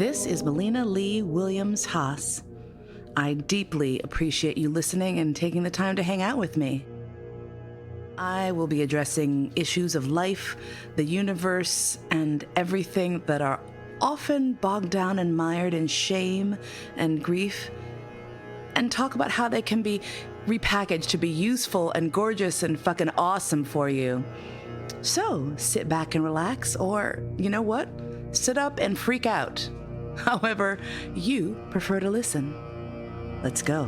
This is Melina Lee Williams-Haas. I deeply appreciate you listening and taking the time to hang out with me. I will be addressing issues of life, the universe, and everything that are often bogged down and mired in shame and grief, and talk about how they can be repackaged to be useful and gorgeous and fucking awesome for you. So sit back and relax, or you know what? Sit up and freak out. However you prefer to listen. Let's go.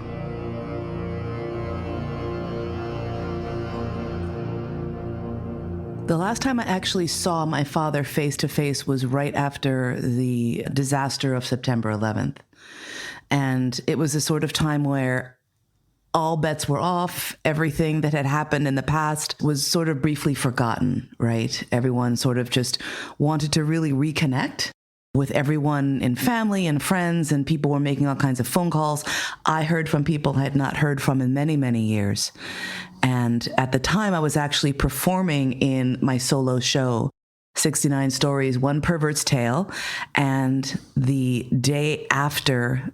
The last time I actually saw my father face to face was right after the disaster of September 11th. And it was a sort of time where all bets were off. Everything that had happened in the past was sort of briefly forgotten, right? Everyone sort of just wanted to really reconnect with everyone in family and friends, and people were making all kinds of phone calls. I heard from people I had not heard from in many, many years. And at the time, I was actually performing in my solo show, 69 Stories, One Pervert's Tale. And the day after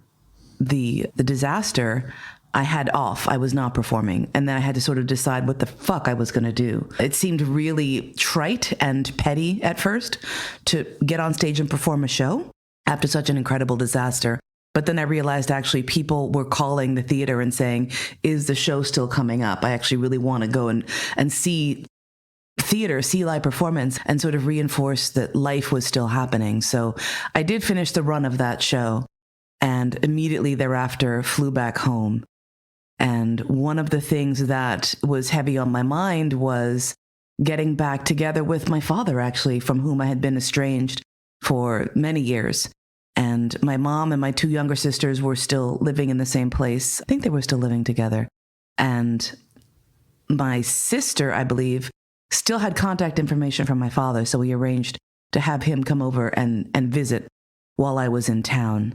the disaster, I had off. I was not performing. And then I had to sort of decide what the fuck I was going to do. It seemed really trite and petty at first to get on stage and perform a show after such an incredible disaster. But then I realized actually people were calling the theater and saying, is the show still coming up? I actually really want to go and see theater, see live performance, and sort of reinforce that life was still happening. So I did finish the run of that show and immediately thereafter flew back home. And one of the things that was heavy on my mind was getting back together with my father, actually, from whom I had been estranged for many years. And my mom and my two younger sisters were still living in the same place. I think they were still living together. And my sister, I believe, still had contact information from my father. So we arranged to have him come over and visit while I was in town.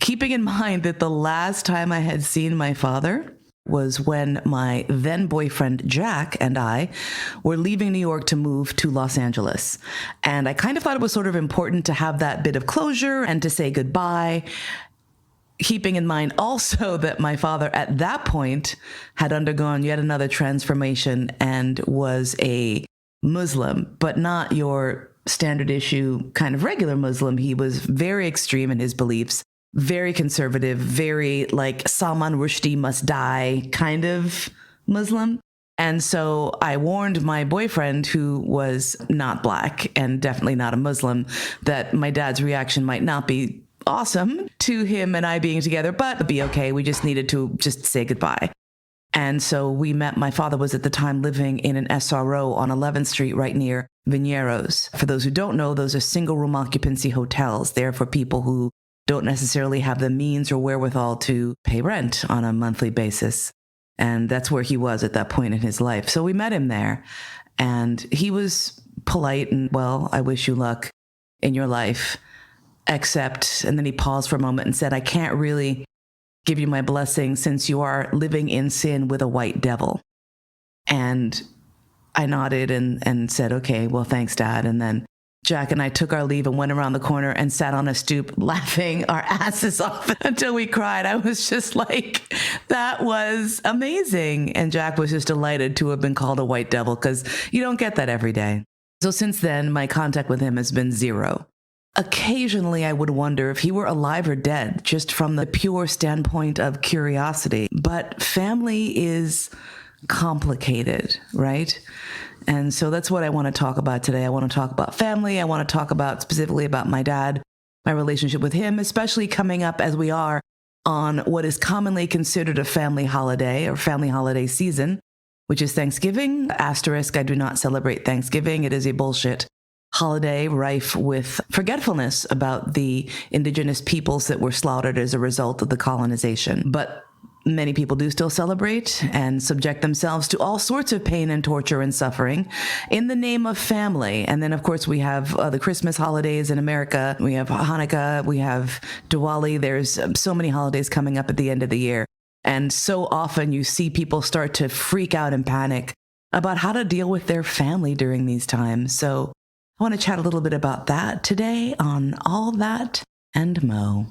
Keeping in mind that the last time I had seen my father was when my then boyfriend Jack and I were leaving New York to move to Los Angeles. And I kind of thought it was sort of important to have that bit of closure and to say goodbye, keeping in mind also that my father at that point had undergone yet another transformation and was a Muslim, but not your standard issue kind of regular Muslim. He was very extreme in his beliefs. Very conservative, very like Salman Rushdie must die kind of Muslim. And so I warned my boyfriend, who was not Black and definitely not a Muslim, that my dad's reaction might not be awesome to him and I being together, but it'd be okay. We just needed to just say goodbye. And so we met. My father was at the time living in an SRO on 11th Street right near Vineros. For those who don't know, those are single room occupancy hotels. They're for people who don't necessarily have the means or wherewithal to pay rent on a monthly basis. And that's where he was at that point in his life. So we met him there, and he was polite and, well, I wish you luck in your life, except, and then he paused for a moment and said, I can't really give you my blessing since you are living in sin with a white devil. And I nodded and said, okay, well, thanks, Dad. And then Jack and I took our leave and went around the corner and sat on a stoop laughing our asses off until we cried. I was just like, that was amazing. And Jack was just delighted to have been called a white devil because you don't get that every day. So since then, my contact with him has been zero. Occasionally, I would wonder if he were alive or dead, just from the pure standpoint of curiosity. But family is complicated, right? And so that's what I want to talk about today. I want to talk about family. I want to talk about specifically about my dad, my relationship with him, especially coming up as we are on what is commonly considered a family holiday or family holiday season, which is Thanksgiving. Asterisk, I do not celebrate Thanksgiving. It is a bullshit holiday rife with forgetfulness about the indigenous peoples that were slaughtered as a result of the colonization. But many people do still celebrate and subject themselves to all sorts of pain and torture and suffering in the name of family. And then, of course, we have the Christmas holidays in America. We have Hanukkah. We have Diwali. There's so many holidays coming up at the end of the year. And so often you see people start to freak out and panic about how to deal with their family during these times. So I want to chat a little bit about that today on All That and Mo.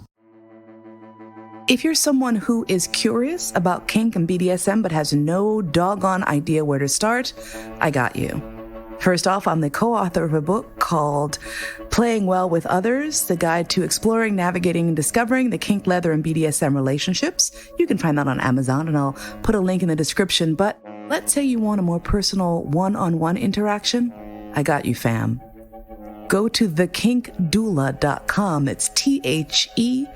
If you're someone who is curious about kink and BDSM but has no doggone idea where to start, I got you. First off, I'm the co-author of a book called Playing Well with Others, the guide to exploring, navigating, and discovering the kink, leather, and BDSM relationships. You can find that on Amazon, and I'll put a link in the description. But let's say you want a more personal one-on-one interaction. I got you, fam. Go to thekinkdoula.com. It's TheKinkdoula.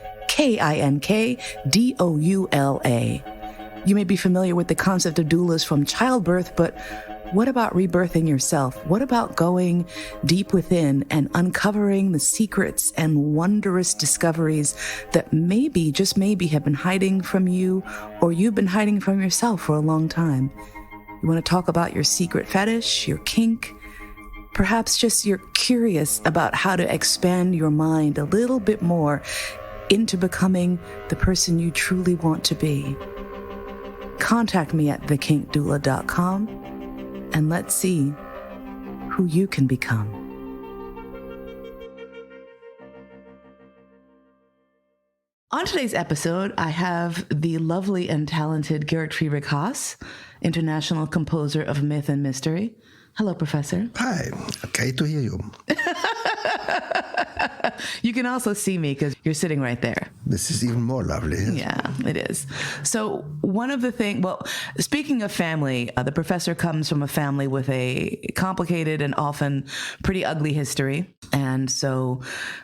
You may be familiar with the concept of doulas from childbirth, but what about rebirthing yourself? What about going deep within and uncovering the secrets and wondrous discoveries that maybe, just maybe, have been hiding from you, or you've been hiding from yourself for a long time? You want to talk about your secret fetish, your kink? Perhaps just you're curious about how to expand your mind a little bit more into becoming the person you truly want to be. Contact me at thekinkdoula.com and let's see who you can become. On today's episode, I have the lovely and talented Georg Williams-Haas, international composer of myth and mystery. Hello, Professor. Hi, great to hear you. You can also see me because you're sitting right there. This is even more lovely. Yeah, it is. So one of the things, well, speaking of family, the professor comes from a family with a complicated and often pretty ugly history. And so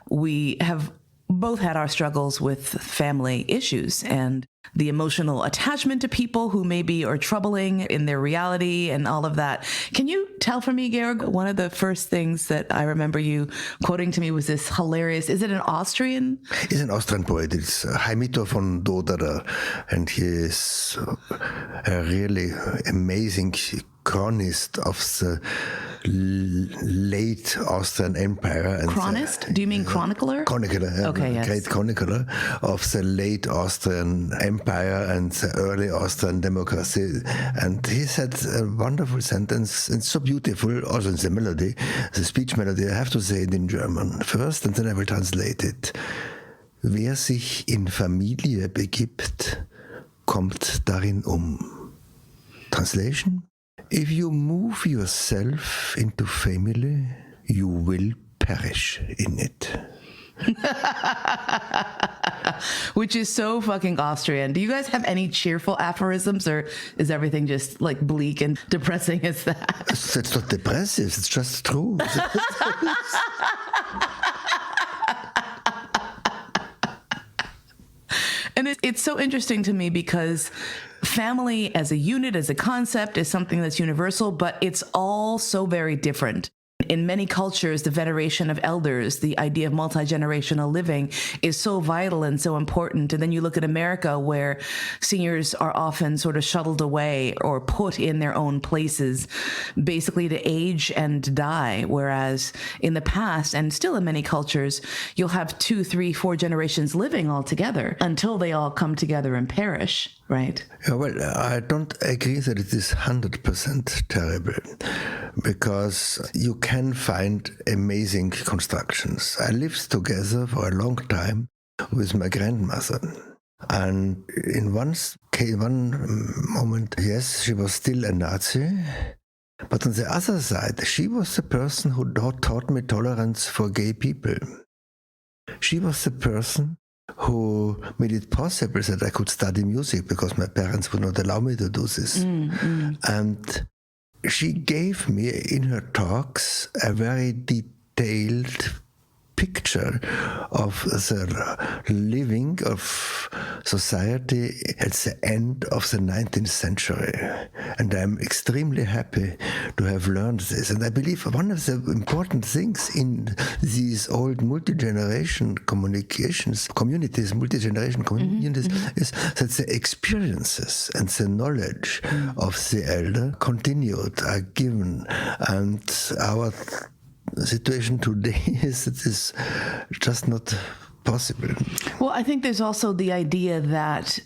we have both had our struggles with family issues and the emotional attachment to people who maybe are troubling in their reality and all of that. Can you tell for me, Georg, one of the first things that I remember you quoting to me was this hilarious, is it an Austrian? It's an Austrian poet. It's Heimito von Doderer, and he is a really amazing chronist of the late Austrian Empire. And Chronist? Do you mean chronicler? Chronicler, yeah. Okay, yes. Great chronicler of the late Austrian Empire and the early Austrian democracy. And he said a wonderful sentence, and so beautiful, also in the melody, the speech melody. I have to say it in German first, and then I will translate it. Wer sich in Familie begibt, kommt darin Translation? If you move yourself into family, you will perish in it. Which is so fucking Austrian. Do you guys have any cheerful aphorisms, or is everything just like bleak and depressing as that? That's not depressive, it's just true. And it's so interesting to me because family as a unit, as a concept, is something that's universal, but it's all so very different. In many cultures, the veneration of elders, the idea of multi-generational living is so vital and so important. And then you look at America, where seniors are often sort of shuttled away or put in their own places, basically to age and die. Whereas in the past, and still in many cultures, you'll have 2, 3, 4 generations living all together until they all come together and perish, right? Yeah, well, I don't agree that it is 100% terrible, because you can find amazing constructions. I lived together for a long time with my grandmother. And in one moment, yes, she was still a Nazi. But on the other side, she was the person who taught me tolerance for gay people. She was the person who made it possible that I could study music, because my parents would not allow me to do this. And she gave me in her talks a very detailed picture of the living of society at the end of the 19th century. And I'm extremely happy to have learned this. And I believe one of the important things in these old multi-generation communities, multi-generation communities, is that the experiences and the knowledge of the elder continued, are given. And our situation today is it is just not possible. Well, I think there's also the idea that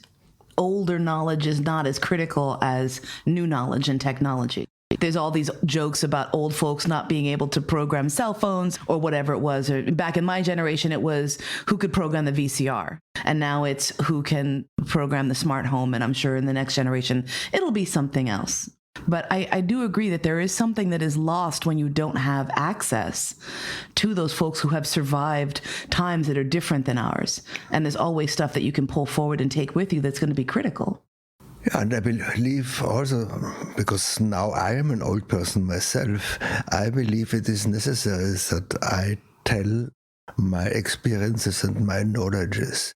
older knowledge is not as critical as new knowledge and technology. There's all these jokes about old folks not being able to program cell phones or whatever it was. Or back in my generation, it was who could program the VCR. And now it's who can program the smart home. And I'm sure in the next generation, it'll be something else. But I do agree that there is something that is lost when you don't have access to those folks who have survived times that are different than ours. And there's always stuff that you can pull forward and take with you that's going to be critical. Yeah, and I believe also, because now I am an old person myself, I believe it is necessary that I tell my experiences and my knowledges.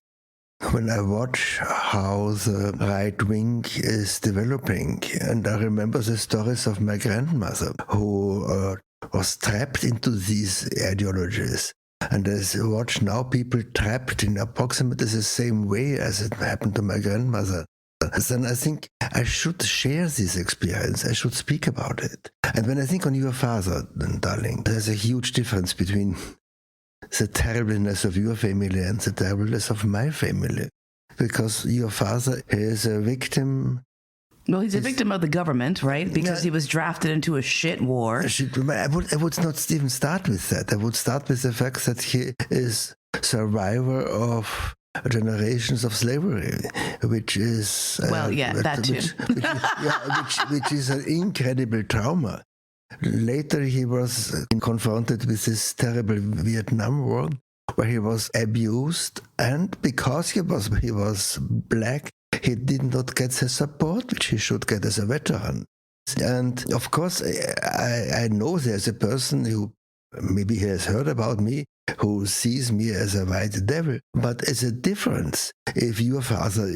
When I watch how the right wing is developing, and I remember the stories of my grandmother who was trapped into these ideologies. And I watch now people trapped in approximately the same way as it happened to my grandmother. Then I think I should share this experience. I should speak about it. And when I think on your father, then, darling, there's a huge difference between the terribleness of your family and the terribleness of my family. Because your father is a victim. Well, he's a victim of the government, right? Because he was drafted into a shit war. I would not even start with that. I would start with the fact that he is survivor of generations of slavery, which is that too, which is an incredible trauma. Later, he was confronted with this terrible Vietnam War, where he was abused, and because he was black, he did not get the support which he should get as a veteran. And of course, I know there's a person who maybe he has heard about me, who sees me as a white devil. But it's a difference if your father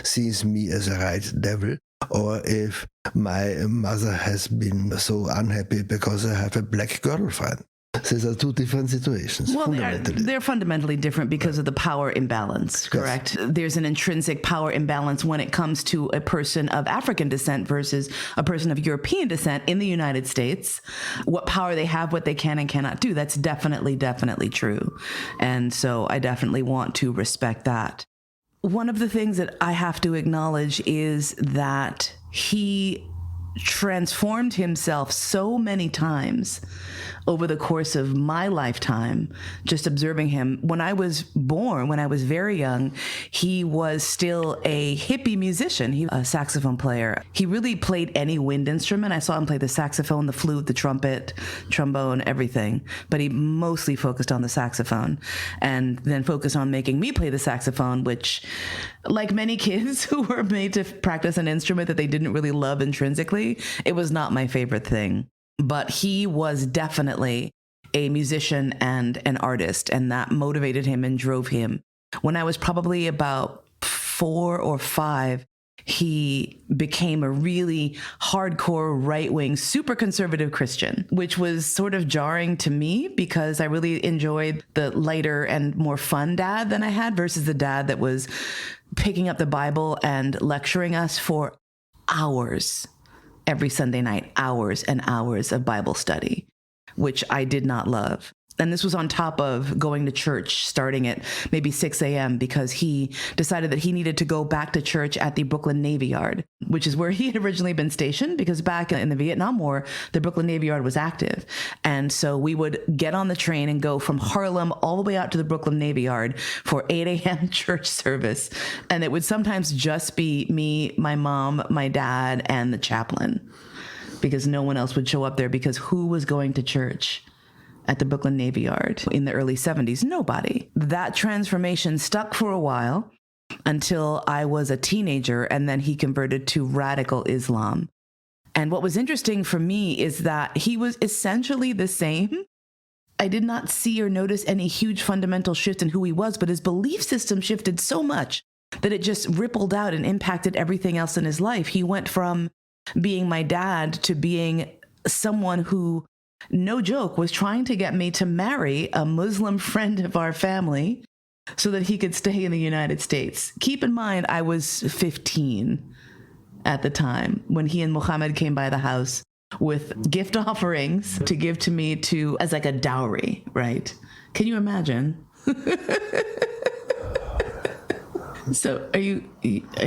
sees me as a white devil, or if my mother has been so unhappy because I have a black girlfriend. These are two different situations. Well, they're fundamentally different because of the power imbalance, correct? Yes. There's an intrinsic power imbalance when it comes to a person of African descent versus a person of European descent in the United States. What power they have, what they can and cannot do. That's definitely true. And so I definitely want to respect that. One of the things that I have to acknowledge is that he transformed himself so many times over the course of my lifetime, just observing him. When I was born, when I was very young, he was still a hippie musician. He was a saxophone player. He really played any wind instrument. I saw him play the saxophone, the flute, the trumpet, trombone, everything. But he mostly focused on the saxophone, and then focused on making me play the saxophone, which, like many kids who were made to practice an instrument that they didn't really love intrinsically, it was not my favorite thing. But he was definitely a musician and an artist, and that motivated him and drove him. When I was probably about 4 or 5, he became a really hardcore, right-wing, super conservative Christian, which was sort of jarring to me because I really enjoyed the lighter and more fun dad than I had versus the dad that was picking up the Bible and lecturing us for hours. Every Sunday night, hours and hours of Bible study, which I did not love. And this was on top of going to church starting at maybe 6 a.m. because he decided that he needed to go back to church at the Brooklyn Navy Yard, which is where he had originally been stationed, because back in the Vietnam War, the Brooklyn Navy Yard was active. And so we would get on the train and go from Harlem all the way out to the Brooklyn Navy Yard for 8 a.m. church service. And it would sometimes just be me, my mom, my dad, and the chaplain, because no one else would show up there, because who was going to church at the Brooklyn Navy Yard in the early 70s? Nobody. That transformation stuck for a while until I was a teenager, and then he converted to radical Islam. And what was interesting for me is that he was essentially the same. I did not see or notice any huge fundamental shift in who he was, but his belief system shifted so much that it just rippled out and impacted everything else in his life. He went from being my dad to being someone who, no joke, was trying to get me to marry a Muslim friend of our family so that he could stay in the United States. Keep in mind, I was 15 at the time when he and Muhammad came by the house with gift offerings to give to me as like a dowry, right? Can you imagine? So are you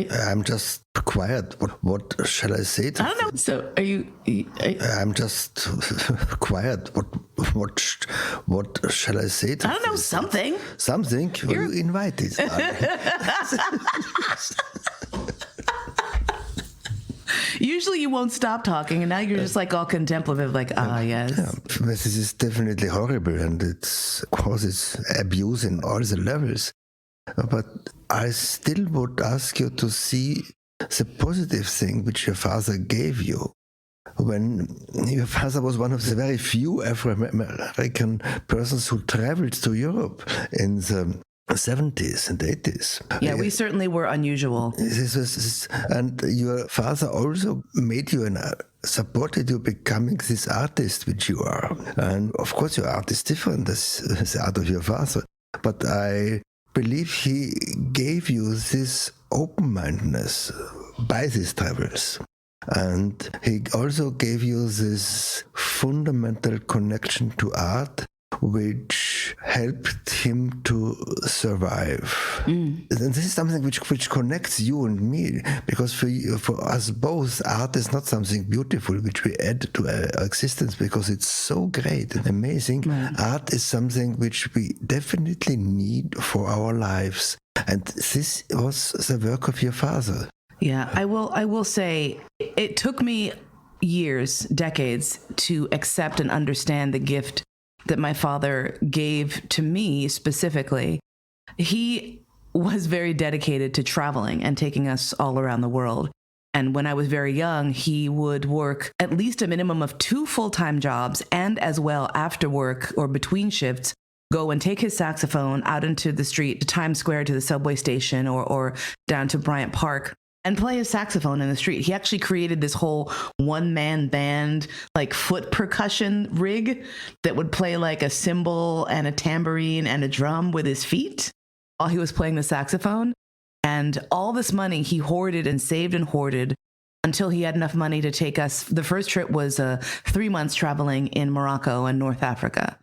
I'm just quiet. What shall I say? I don't know. So are you I'm just quiet. What shall I say? I don't know, something. Something? You invited. Usually you won't stop talking, and now you're just like all contemplative, like, yes. Yeah, this is definitely horrible, and it's causes abuse in all the levels. But I still would ask you to see the positive thing which your father gave you. When your father was one of the very few Afro-American persons who traveled to Europe in the 70s and 80s. Yeah, we certainly were unusual. And your father also made you supported you becoming this artist which you are. And of course your art is different than the art of your father. But I believe he gave you this open-mindedness by these travels. And he also gave you this fundamental connection to art, which helped him to survive. And this is something which connects you and me, because for us both, art is not something beautiful which we add to our existence because it's so great and amazing. Right. Art is something which we definitely need for our lives. And this was the work of your father. Yeah, I will say it took me years, decades to accept and understand the gift that my father gave to me specifically. He was very dedicated to traveling and taking us all around the world. And when I was very young, he would work at least a minimum of 2 full-time jobs, and as well after work or between shifts, go and take his saxophone out into the street, to Times Square, to the subway station, or down to Bryant Park, and play his saxophone in the street. He actually created this whole one-man band, like foot percussion rig that would play like a cymbal and a tambourine and a drum with his feet while he was playing the saxophone. And all this money he hoarded and saved and hoarded until he had enough money to take us. The first trip was 3 months traveling in Morocco and North Africa,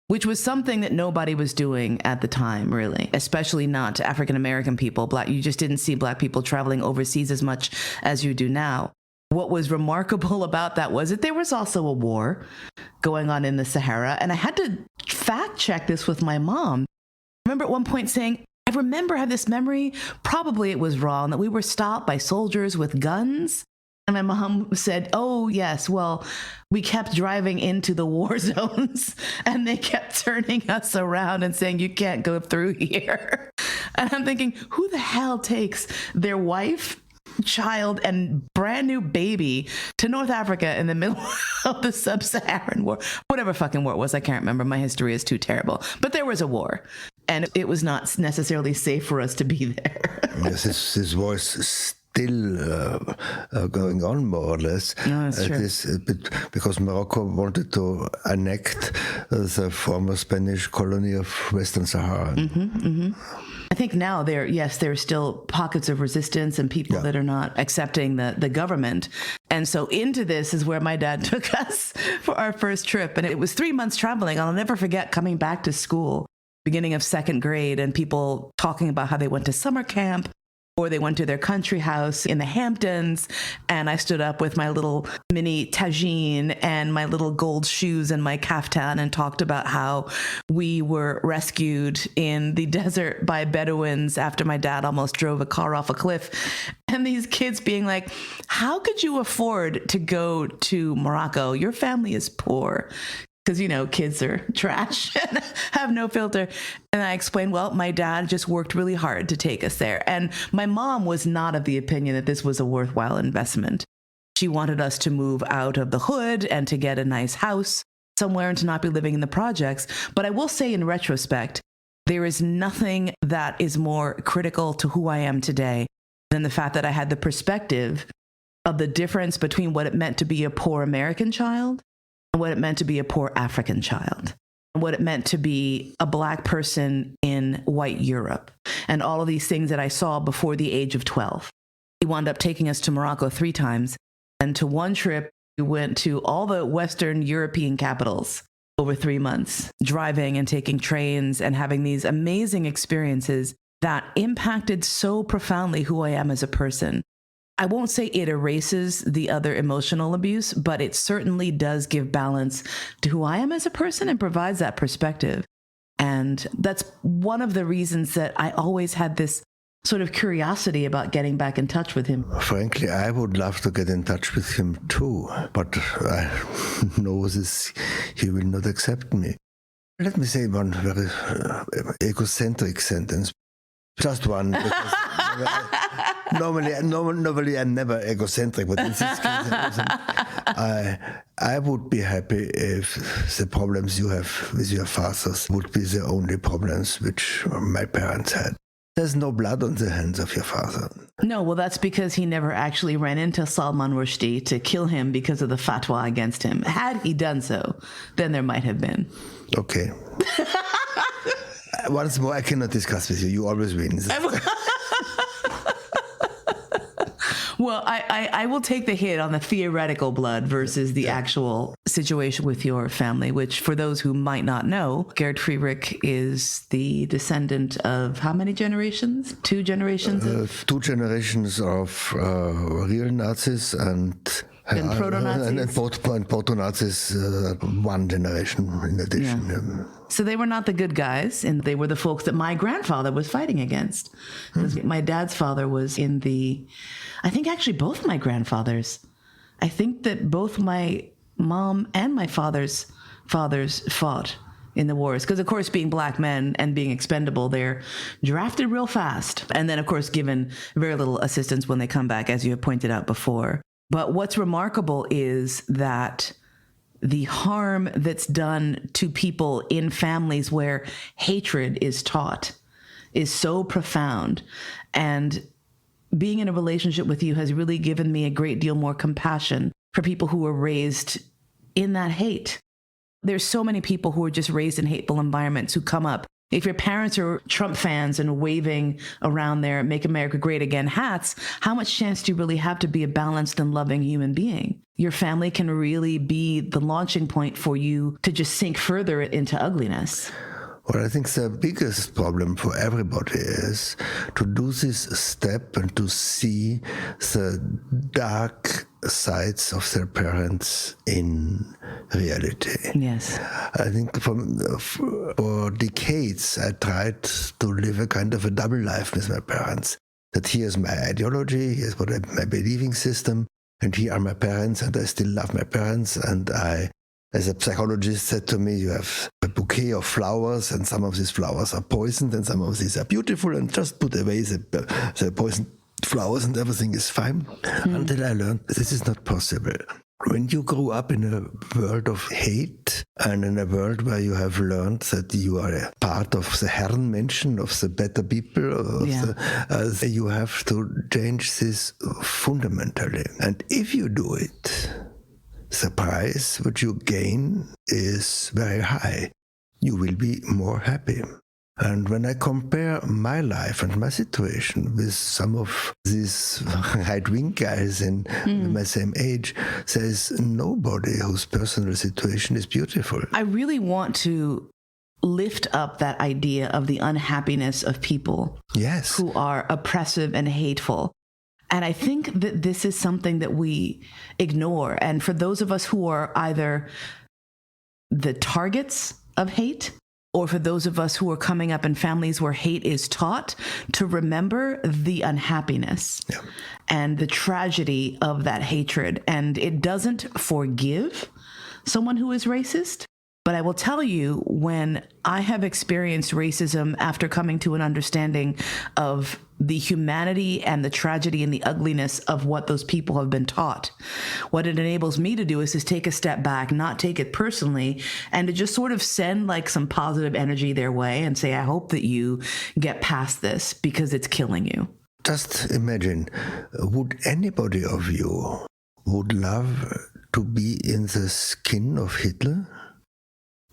which was something that nobody was doing at the time, really, especially not African-American people. You just didn't see Black people traveling overseas as much as you do now. What was remarkable about that was that there was also a war going on in the Sahara, and I had to fact check this with my mom. I remember at one point saying, I have this memory, probably it was wrong, that we were stopped by soldiers with guns. And my mom said, oh, yes, well, we kept driving into the war zones and they kept turning us around and saying, you can't go through here. And I'm thinking, who the hell takes their wife, child, and brand new baby to North Africa in the middle of the sub-Saharan war? Whatever fucking war it was, I can't remember. My history is too terrible. But there was a war, and it was not necessarily safe for us to be there. Yes, this war is still going on, more or less. No, that's true. Because Morocco wanted to annex the former Spanish colony of Western Sahara. I think now there are still pockets of resistance and people that are not accepting the government. And so into this is where my dad took us for our first trip. And it was 3 months traveling. I'll never forget coming back to school, beginning of 2nd grade, and people talking about how they went to summer camp or they went to their country house in the Hamptons. And I stood up with my little mini tagine and my little gold shoes and my kaftan and talked about how we were rescued in the desert by Bedouins after my dad almost drove a car off a cliff. And these kids being like, how could you afford to go to Morocco? Your family is poor. Because, kids are trash and have no filter. And I explained, well, my dad just worked really hard to take us there. And my mom was not of the opinion that this was a worthwhile investment. She wanted us to move out of the hood and to get a nice house somewhere and to not be living in the projects. But I will say in retrospect, there is nothing that is more critical to who I am today than the fact that I had the perspective of the difference between what it meant to be a poor American child and what it meant to be a poor African child, and what it meant to be a Black person in white Europe, and all of these things that I saw before the age of 12. He wound up taking us to Morocco 3 times, and to one trip, we went to all the Western European capitals over 3 months, driving and taking trains and having these amazing experiences that impacted so profoundly who I am as a person. I won't say it erases the other emotional abuse, but it certainly does give balance to who I am as a person and provides that perspective. And that's one of the reasons that I always had this sort of curiosity about getting back in touch with him. Frankly, I would love to get in touch with him too, but I know this, he will not accept me. Let me say one very egocentric sentence. Just one. Normally I'm never egocentric, but in this case, I would be happy if the problems you have with your fathers would be the only problems which my parents had. There's no blood on the hands of your father. No, well, that's because he never actually ran into Salman Rushdie to kill him because of the fatwa against him. Had he done so, then there might have been. Okay. Once more, I cannot discuss with you. You always win. Well, I will take the hit on the theoretical blood versus the actual situation with your family, which for those who might not know, Gerd Friedrich is the descendant of how many generations? 2 generations? 2 generations of real Nazis and proto-Nazis? And proto-Nazis, 1 generation in addition. Yeah. So they were not the good guys, and they were the folks that my grandfather was fighting against. My dad's father was in the, I think actually both my grandfathers. I think that both my mom and my father's fathers fought in the wars. Because, of course, being black men and being expendable, they're drafted real fast. And then, of course, given very little assistance when they come back, as you have pointed out before. But what's remarkable is that the harm that's done to people in families where hatred is taught is so profound. And being in a relationship with you has really given me a great deal more compassion for people who were raised in that hate. There's so many people who are just raised in hateful environments who come up. If your parents are Trump fans and waving around their Make America Great Again hats, how much chance do you really have to be a balanced and loving human being? Your family can really be the launching point for you to just sink further into ugliness. Well, I think the biggest problem for everybody is to do this step and to see the dark sides of their parents in reality. Yes. I think for decades I tried to live a kind of a double life with my parents. That here's my ideology, here's my believing system, and here are my parents, and I still love my parents, and as a psychologist said to me, you have a bouquet of flowers, and some of these flowers are poisoned, and some of these are beautiful, and just put away the poisoned flowers and everything is fine. Until I learned this is not possible. When you grow up in a world of hate and in a world where you have learned that you are a part of the Herrenmenschen, of the better people, you have to change this fundamentally. And if you do it, the price which you gain is very high. You will be more happy. And when I compare my life and my situation with some of these right-wing guys in my same age, there's nobody whose personal situation is beautiful. I really want to lift up that idea of the unhappiness of people who are oppressive and hateful. And I think that this is something that we ignore. And for those of us who are either the targets of hate, or for those of us who are coming up in families where hate is taught, to remember the unhappiness and the tragedy of that hatred. And it doesn't forgive someone who is racist. But I will tell you, when I have experienced racism after coming to an understanding of the humanity and the tragedy and the ugliness of what those people have been taught, what it enables me to do is just take a step back, not take it personally, and to just sort of send like some positive energy their way and say, I hope that you get past this because it's killing you. Just imagine, would anybody of you would love to be in the skin of Hitler?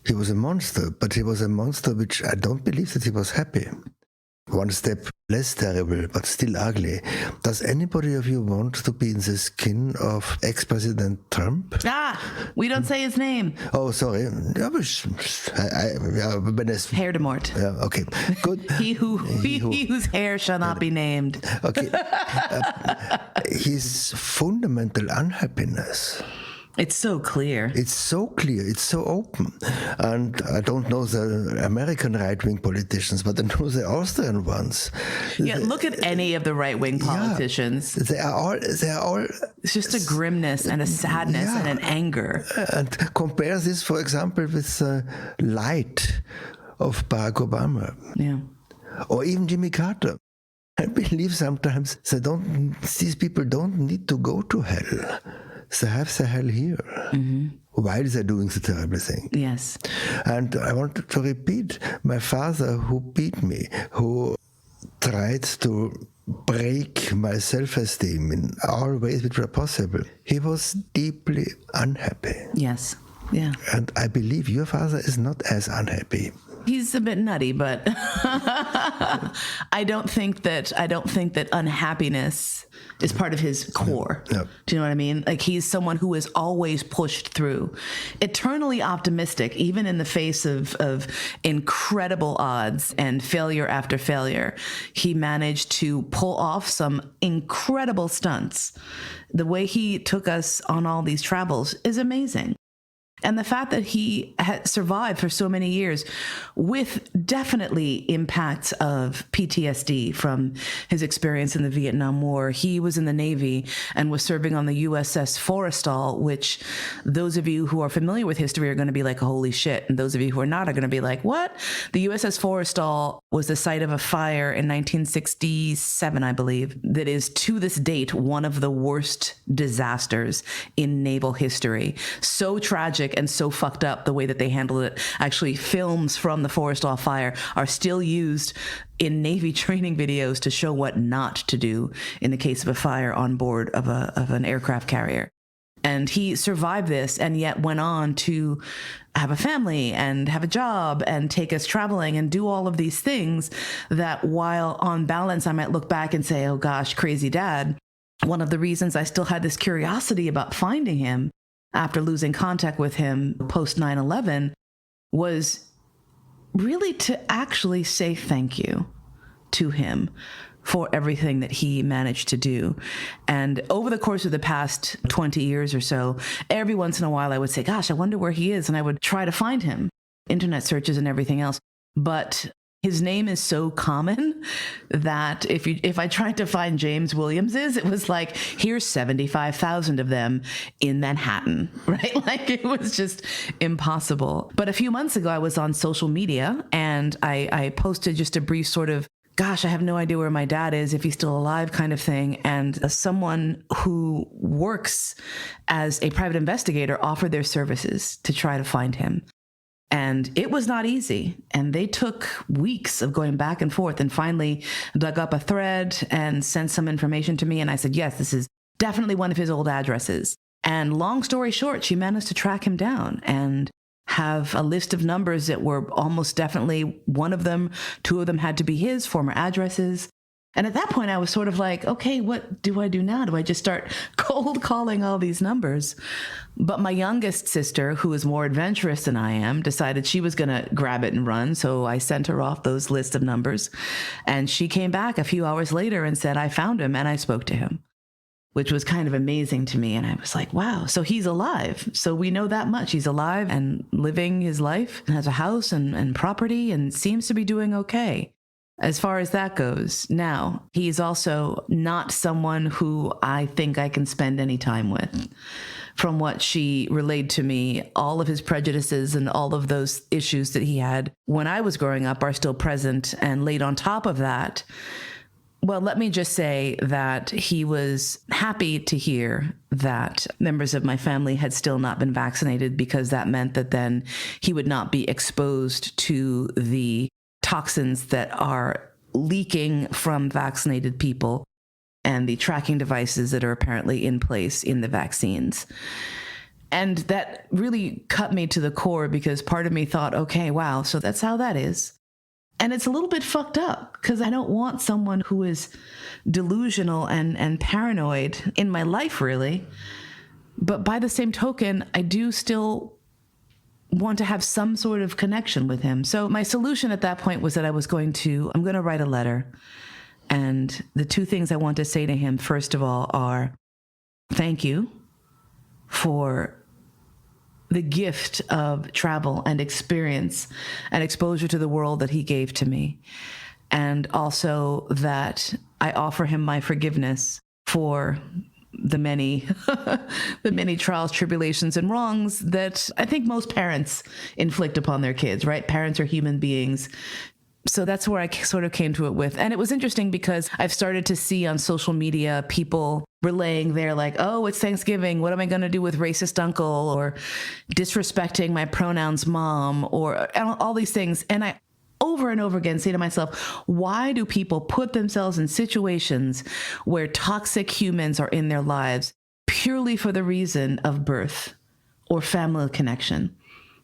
He was a monster, but he was a monster which I don't believe that he was happy. one step less terrible, but still ugly. Does anybody of you want to be in the skin of ex-President Trump? We don't say his name. Oh, sorry. Herr de Mort. Yeah, okay, good. He whose hair shall not be named. Okay. His fundamental unhappiness. It's so clear. It's so clear. It's so open. And I don't know the American right-wing politicians, but I know the Austrian ones. Yeah, look at any of the right-wing politicians. Yeah, they are all. It's just a grimness and a sadness and an anger. And compare this, for example, with the light of Barack Obama. Yeah. Or even Jimmy Carter. I believe sometimes these people don't need to go to hell. They have the hell here while they're doing the terrible thing. Yes. And I want to repeat, my father who beat me, who tried to break my self-esteem in all ways which were possible, he was deeply unhappy. Yes. Yeah. And I believe your father is not as unhappy. He's a bit nutty, but I don't think that unhappiness is part of his core. No. Do you know what I mean? Like, he's someone who is always pushed through, eternally optimistic, even in the face of incredible odds and failure after failure. He managed to pull off some incredible stunts. The way he took us on all these travels is amazing. And the fact that he had survived for so many years with definitely impacts of PTSD from his experience in the Vietnam War. He was in the Navy and was serving on the USS Forrestal, which those of you who are familiar with history are going to be like, holy shit. And those of you who are not are going to be like, what? The USS Forrestal was the site of a fire in 1967, I believe, that is to this date one of the worst disasters in naval history. So tragic and so fucked up the way that they handled it. Actually, films from the Forrestal fire are still used in Navy training videos to show what not to do in the case of a fire on board of an aircraft carrier. And he survived this and yet went on to have a family and have a job and take us traveling and do all of these things that, while on balance I might look back and say, oh gosh, crazy dad, one of the reasons I still had this curiosity about finding him after losing contact with him post 9/11 was really to actually say thank you to him for everything that he managed to do. And over the course of the past 20 years or so, every once in a while I would say, gosh, I wonder where he is. And I would try to find him, internet searches and everything else. But his name is so common that if I tried to find James Williams's, it was like, here's 75,000 of them in Manhattan, right? Like, it was just impossible. But a few months ago, I was on social media and I posted just a brief sort of, gosh, I have no idea where my dad is, if he's still alive kind of thing. And someone who works as a private investigator offered their services to try to find him. And it was not easy. And they took weeks of going back and forth and finally dug up a thread and sent some information to me. And I said, yes, this is definitely one of his old addresses. And long story short, she managed to track him down and have a list of numbers that were almost definitely one of them. Two of them had to be his former addresses. And at that point, I was sort of like, okay, what do I do now? Do I just start cold calling all these numbers? But my youngest sister, who is more adventurous than I am, decided she was going to grab it and run. So I sent her off those lists of numbers. And she came back a few hours later and said, I found him and I spoke to him, which was kind of amazing to me. And I was like, wow, so he's alive. So we know that much. He's alive and living his life and has a house and property and seems to be doing okay. As far as that goes. Now, he's also not someone who I think I can spend any time with. From what she relayed to me, all of his prejudices and all of those issues that he had when I was growing up are still present. And laid on top of that, well, let me just say that he was happy to hear that members of my family had still not been vaccinated, because that meant that then he would not be exposed to the toxins that are leaking from vaccinated people and the tracking devices that are apparently in place in the vaccines. And that really cut me to the core, because part of me thought, okay, wow, so that's how that is. And it's a little bit fucked up because I don't want someone who is delusional and paranoid in my life, really. But by the same token, I do still want to have some sort of connection with him. So my solution at that point was that I'm going to write a letter. And the two things I want to say to him, first of all, are thank you for the gift of travel and experience and exposure to the world that he gave to me. And also that I offer him my forgiveness for the many trials, tribulations, and wrongs that I think most parents inflict upon their kids, right? Parents are human beings. So that's where I sort of came to it with. And it was interesting because I've started to see on social media people relaying their like, oh, it's Thanksgiving. What am I going to do with racist uncle or disrespecting my pronouns mom or all these things. And I over and over again say to myself, why do people put themselves in situations where toxic humans are in their lives purely for the reason of birth or family connection?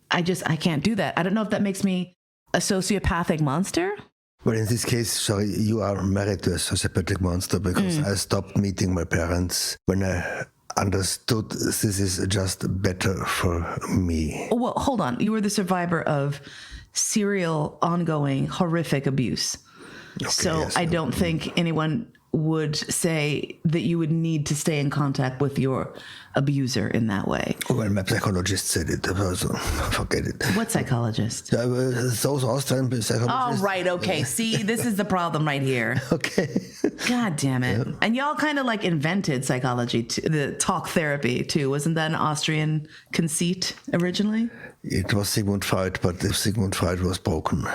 I can't do that. I don't know if that makes me a sociopathic monster? Well, in this case, sorry, you are married to a sociopathic monster because I stopped meeting my parents when I understood this is just better for me. Well, hold on. You were the survivor of serial, ongoing, horrific abuse. Okay, so yes, I don't think anyone would say that you would need to stay in contact with your abuser in that way. Well, my psychologist said it, so forget it. What psychologist? Those Austrian psychologists. Oh, right, okay. See, this is the problem right here. Okay. God damn it. Yeah. And y'all kind of like invented psychology, the talk therapy too. Wasn't that an Austrian conceit originally? It was Sigmund Freud, but if Sigmund Freud was broken.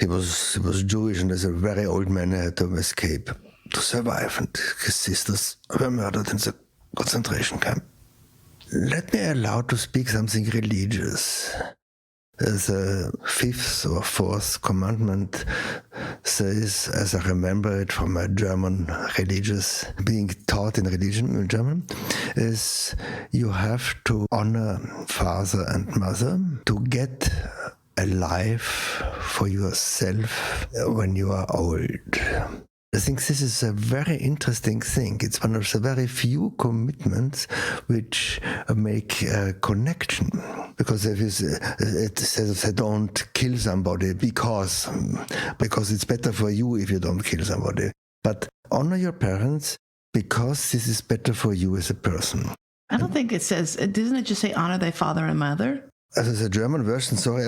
He was Jewish, and as a very old man, he had to escape to survive, and his sisters were murdered in the concentration camp. Let me allow to speak something religious. The fifth or fourth commandment says, as I remember it from my German religious, being taught in religion in German, is you have to honor father and mother to get a life for yourself when you are old. I think this is a very interesting thing. It's one of the very few commitments which make a connection. Because it says they don't kill somebody because it's better for you if you don't kill somebody. But honor your parents because this is better for you as a person. I don't think it says, doesn't it just say honor thy father and mother? Also the German version, sorry,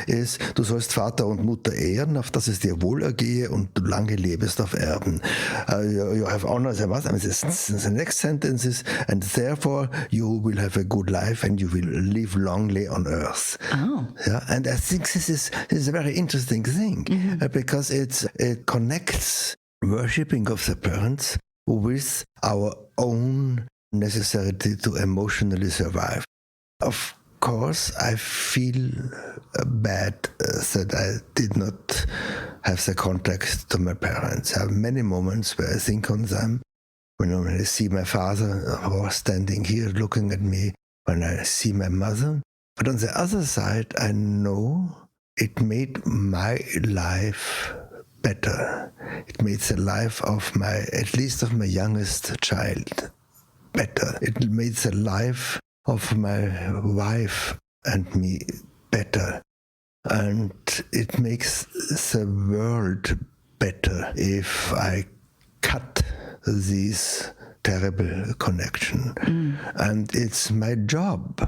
ist, du sollst Vater und Mutter ehren, auf dass es dir wohlergehe und du lange lebest auf Erden. You have honor, the next sentence is, and therefore you will have a good life and you will live longly on earth. Oh. Yeah, and I think this is a very interesting thing, because it connects worshipping of the parents with our own necessity to emotionally survive. Of course, I feel bad that I did not have the contact to my parents. I have many moments where I think on them. When I see my father standing here looking at me, when I see my mother. But on the other side, I know it made my life better. It made the life of at least of my youngest child, better. It made the life of my wife and me better. And it makes the world better if I cut this terrible connection. And it's my job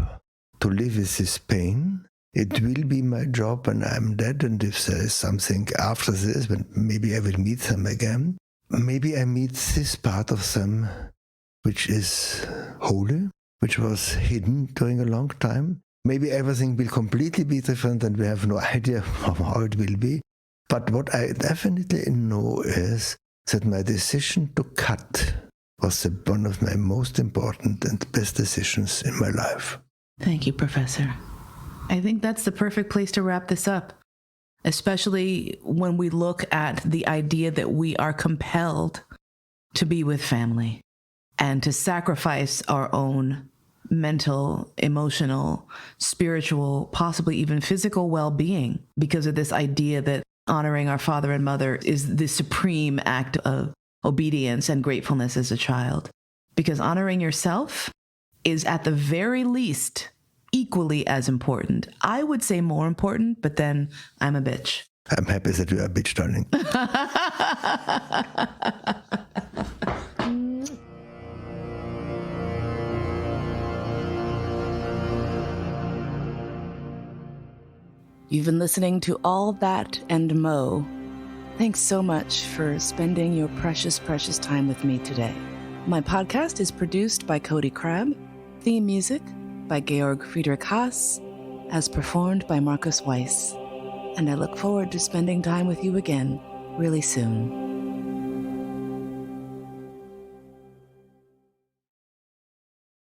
to live with this pain. It will be my job when I'm dead, and if there is something after this, when maybe I will meet them again, maybe I meet this part of them which is holy, which was hidden during a long time. Maybe everything will completely be different and we have no idea of how it will be. But what I definitely know is that my decision to cut was one of my most important and best decisions in my life. Thank you, Professor. I think that's the perfect place to wrap this up, especially when we look at the idea that we are compelled to be with family and to sacrifice our own mental, emotional, spiritual, possibly even physical well-being because of this idea that honoring our father and mother is the supreme act of obedience and gratefulness as a child. Because honoring yourself is at the very least equally as important. I would say more important, but then I'm a bitch. I'm happy that you are a bitch, darling. You've been listening to All That and Mo. Thanks so much for spending your precious, precious time with me today. My podcast is produced by Cody Crabb. Theme music by Georg Haas, as performed by Marcus Weiss. And I look forward to spending time with you again really soon.